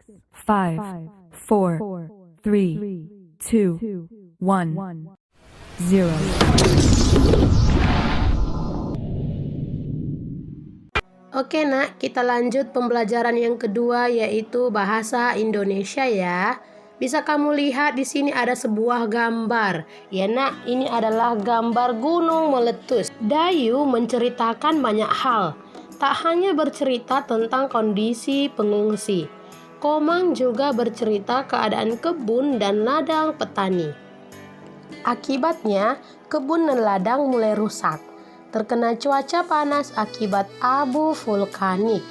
5, 4, 3, 2, 1, 0. Oke nak, kita lanjut pembelajaran yang kedua yaitu bahasa Indonesia ya. Bisa kamu lihat di sini ada sebuah gambar. Ya nak, ini adalah gambar gunung meletus. Dayu menceritakan banyak hal. Tak hanya bercerita tentang kondisi pengungsi. Komang juga bercerita keadaan kebun dan ladang petani. Akibatnya, kebun dan ladang mulai rusak. Terkena cuaca panas akibat abu vulkanik.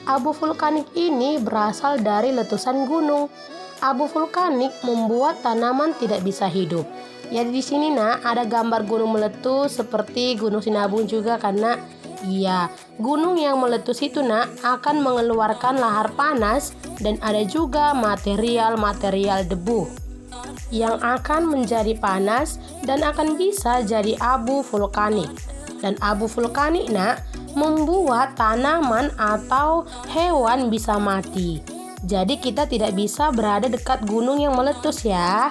Abu vulkanik ini berasal dari letusan gunung. Abu vulkanik membuat tanaman tidak bisa hidup. Ya di sini nak ada gambar gunung meletus seperti Gunung Sinabung juga karena gunung yang meletus itu nak akan mengeluarkan lahar panas dan ada juga material-material debu yang akan menjadi panas dan akan bisa jadi abu vulkanik. Dan abu vulkanik nak membuat tanaman atau hewan bisa mati. Jadi kita tidak bisa berada dekat gunung yang meletus ya.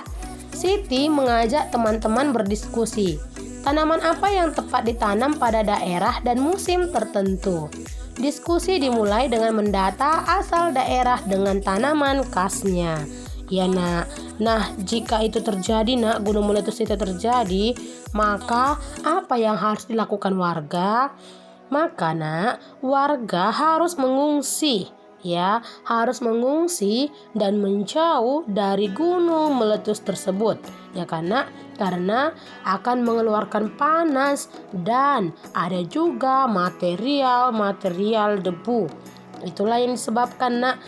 Siti mengajak teman-teman berdiskusi. Tanaman apa yang tepat ditanam pada daerah dan musim tertentu. Diskusi dimulai dengan mendata asal daerah dengan tanaman khasnya. Ya nak, nah jika itu terjadi nak, gunung meletus itu terjadi, maka apa yang harus dilakukan warga? Maka nak, warga harus mengungsi, harus mengungsi dan menjauh dari gunung meletus tersebut, ya karena akan mengeluarkan panas dan ada juga material debu. Itulah yang disebabkan nak,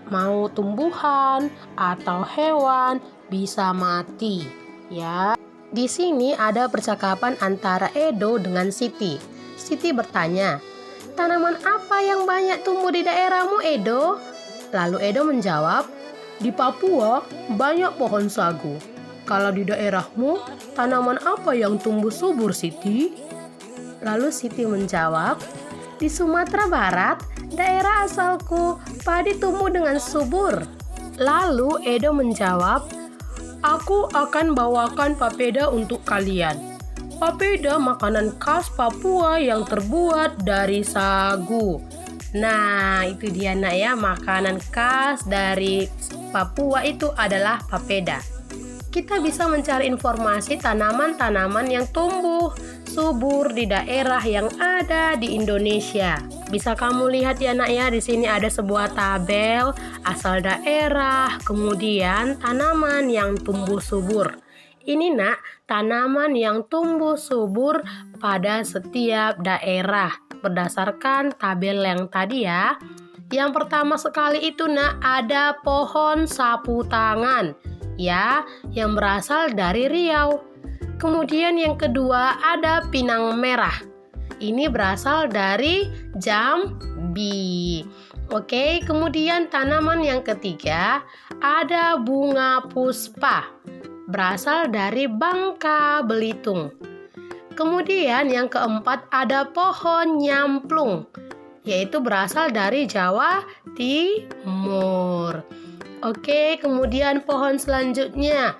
mau tumbuhan atau hewan bisa mati ya. Di sini ada percakapan antara Edo dengan Siti. Siti bertanya, "Tanaman apa yang banyak tumbuh di daerahmu, Edo?" Lalu Edo menjawab, "Di Papua banyak pohon sagu. Kalau di daerahmu, tanaman apa yang tumbuh subur, Siti?" Lalu Siti menjawab, "Di Sumatera Barat, daerah asalku, padi tumbuh dengan subur." Lalu Edo menjawab, "Aku akan bawakan papeda untuk kalian. Papeda makanan khas Papua yang terbuat dari sagu." Nah, itu dia nak ya, makanan khas dari Papua itu adalah papeda. Kita bisa mencari informasi tanaman-tanaman yang tumbuh subur di daerah yang ada di Indonesia. Bisa kamu lihat ya nak ya, di sini ada sebuah tabel asal daerah, kemudian tanaman yang tumbuh subur. Ini nak, tanaman yang tumbuh subur pada setiap daerah berdasarkan tabel yang tadi ya. Yang pertama sekali itu nak, ada pohon sapu tangan yang berasal dari Riau. Kemudian yang kedua ada pinang merah. Ini berasal dari Jambi. Oke, kemudian tanaman yang ketiga ada bunga puspa. Berasal dari Bangka Belitung. Kemudian yang keempat ada pohon nyamplung. Yaitu berasal dari Jawa Timur. Oke, kemudian pohon selanjutnya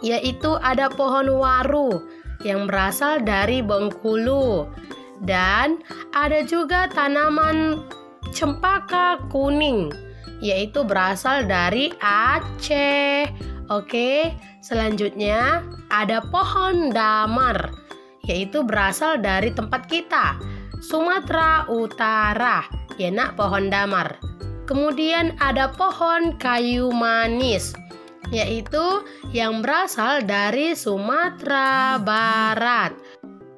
yaitu ada pohon waru yang berasal dari Bengkulu. Dan ada juga tanaman cempaka kuning yaitu berasal dari Aceh. Oke, selanjutnya ada pohon damar yaitu berasal dari tempat kita, Sumatera Utara. Ya nak, pohon damar. Kemudian ada pohon kayu manis yaitu yang berasal dari Sumatera Barat.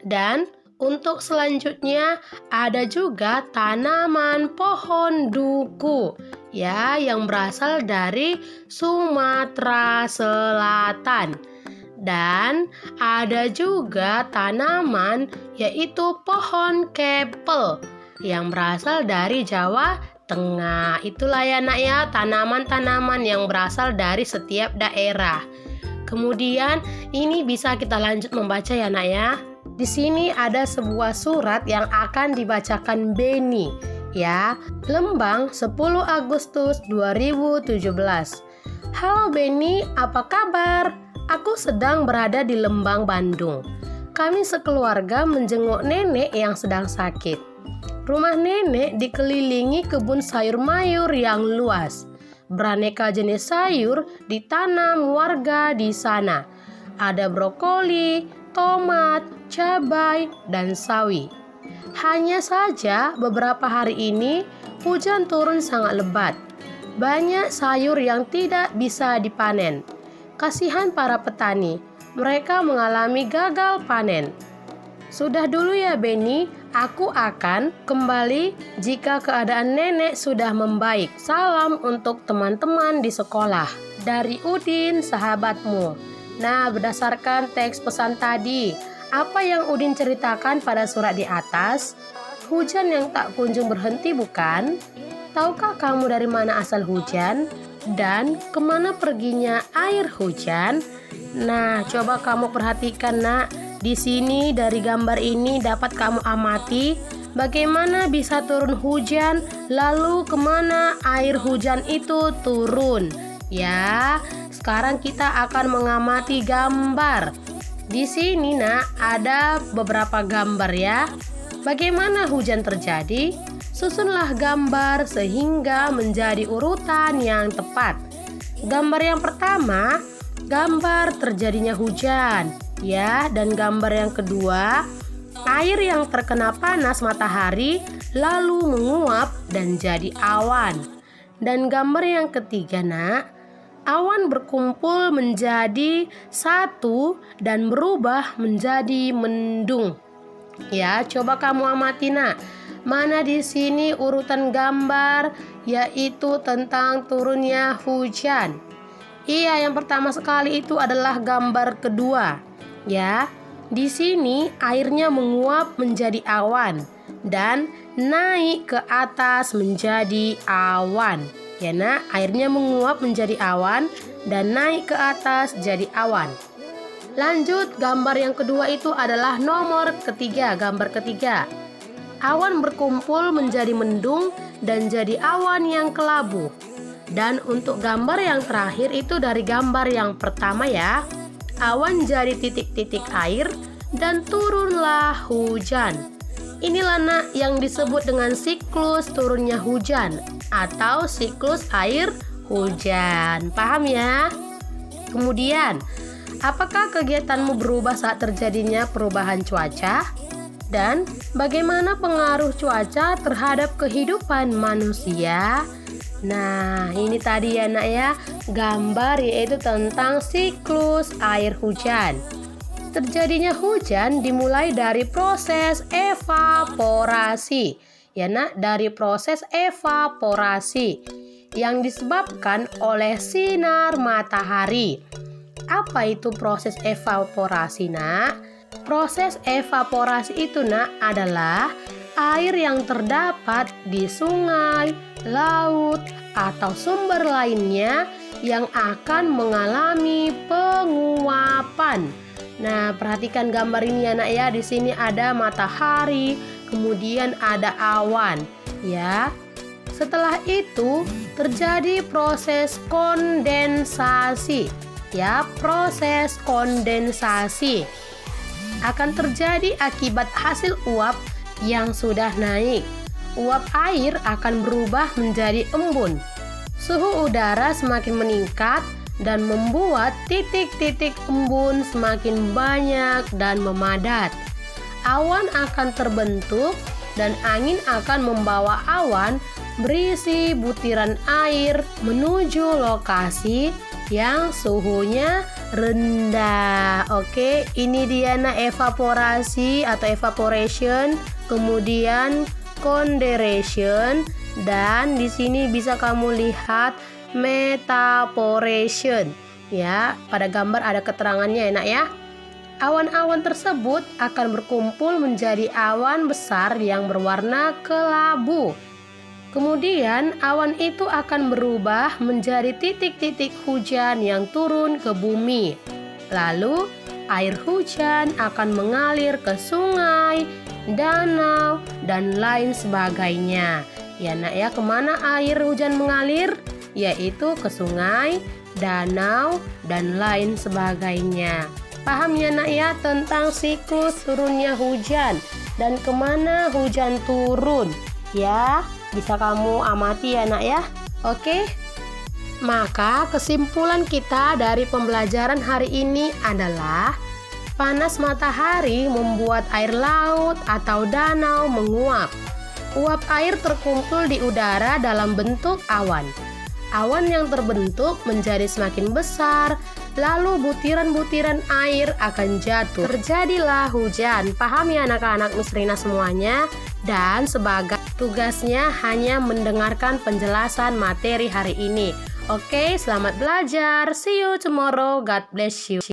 Dan untuk selanjutnya ada juga tanaman pohon duku yang berasal dari Sumatera Selatan. Dan ada juga tanaman yaitu pohon kepel yang berasal dari Jawa Tengah. Itulah ya nak ya, tanaman-tanaman yang berasal dari setiap daerah. Kemudian ini bisa kita lanjut membaca ya nak ya. Di sini ada sebuah surat yang akan dibacakan Beni. ya. Lembang 10 Agustus 2017. Halo Benny, apa kabar? Aku sedang berada di Lembang, Bandung. Kami sekeluarga menjenguk nenek yang sedang sakit. Rumah nenek dikelilingi kebun sayur mayur yang luas. Beraneka jenis sayur ditanam warga di sana. Ada brokoli, tomat, cabai, dan sawi. Hanya saja beberapa hari ini hujan turun sangat lebat. Banyak sayur yang tidak bisa dipanen. Kasihan para petani, mereka mengalami gagal panen. Sudah dulu ya Benny, aku akan kembali jika keadaan nenek sudah membaik. Salam untuk teman-teman di sekolah. Dari Udin, sahabatmu. Nah, berdasarkan teks pesan tadi, apa yang Udin ceritakan pada surat di atas? Hujan yang tak kunjung berhenti bukan? Tahukah kamu dari mana asal hujan? Dan kemana perginya air hujan? Nah, coba kamu perhatikan nak. Di sini dari gambar ini dapat kamu amati bagaimana bisa turun hujan, lalu kemana air hujan itu turun. Ya, sekarang kita akan mengamati gambar. Di sini nak ada beberapa gambar ya. Bagaimana hujan terjadi? Susunlah gambar sehingga menjadi urutan yang tepat. Gambar yang pertama, gambar terjadinya hujan, ya, dan gambar yang kedua, air yang terkena panas matahari lalu menguap dan jadi awan. Dan gambar yang ketiga, nak, awan berkumpul menjadi satu dan berubah menjadi mendung. Ya, coba kamu amati, nak. Mana di sini urutan gambar yaitu tentang turunnya hujan. Iya, yang pertama sekali itu adalah gambar kedua. Ya, di sini airnya menguap menjadi awan dan naik ke atas menjadi awan. Ya, nak, airnya menguap menjadi awan dan naik ke atas jadi awan. Lanjut, gambar yang kedua itu adalah nomor ketiga, gambar ketiga. Awan berkumpul menjadi mendung dan jadi awan yang kelabu. Dan untuk gambar yang terakhir itu dari gambar yang pertama ya. Awan jadi titik-titik air dan turunlah hujan. Inilah nak yang disebut dengan siklus turunnya hujan atau siklus air hujan. Paham ya? Kemudian, apakah kegiatanmu berubah saat terjadinya perubahan cuaca? Dan bagaimana pengaruh cuaca terhadap kehidupan manusia? Nah, ini tadi ya nak ya, gambar yaitu tentang siklus air hujan. Terjadinya hujan dimulai dari proses evaporasi. Ya nak, dari proses evaporasi yang disebabkan oleh sinar matahari. Apa itu proses evaporasi, nak? Proses evaporasi itu nak adalah air yang terdapat di sungai, laut, atau sumber lainnya yang akan mengalami penguapan. Nah, perhatikan gambar ini ya nak ya. Di sini ada matahari, kemudian ada awan, ya. Setelah itu terjadi proses kondensasi. Ya, proses kondensasi akan terjadi akibat hasil uap yang sudah naik. Uap air akan berubah menjadi embun. Suhu udara semakin meningkat dan membuat titik-titik embun semakin banyak dan memadat. Awan akan terbentuk dan angin akan membawa awan berisi butiran air menuju lokasi yang suhunya rendah. Oke, ini dia nah evaporasi atau evaporation, kemudian condensation, dan di sini bisa kamu lihat metaporation. Ya, pada gambar ada keterangannya enak ya. Awan-awan tersebut akan berkumpul menjadi awan besar yang berwarna kelabu. Kemudian awan itu akan berubah menjadi titik-titik hujan yang turun ke bumi. Lalu air hujan akan mengalir ke sungai, danau, dan lain sebagainya. Ya nak ya, kemana air hujan mengalir? Yaitu ke sungai, danau, dan lain sebagainya. Paham ya nak ya tentang siklus turunnya hujan dan kemana hujan turun? Ya, bisa kamu amati ya nak ya. Oke? Maka kesimpulan kita dari pembelajaran hari ini adalah panas matahari membuat air laut atau danau menguap. Uap air terkumpul di udara dalam bentuk awan. Awan yang terbentuk menjadi semakin besar, lalu butiran-butiran air akan jatuh. Terjadilah hujan. Paham ya anak-anak Miss Rina semuanya? Dan sebagai tugasnya hanya mendengarkan penjelasan materi hari ini. Oke, selamat belajar. See you tomorrow. God bless you.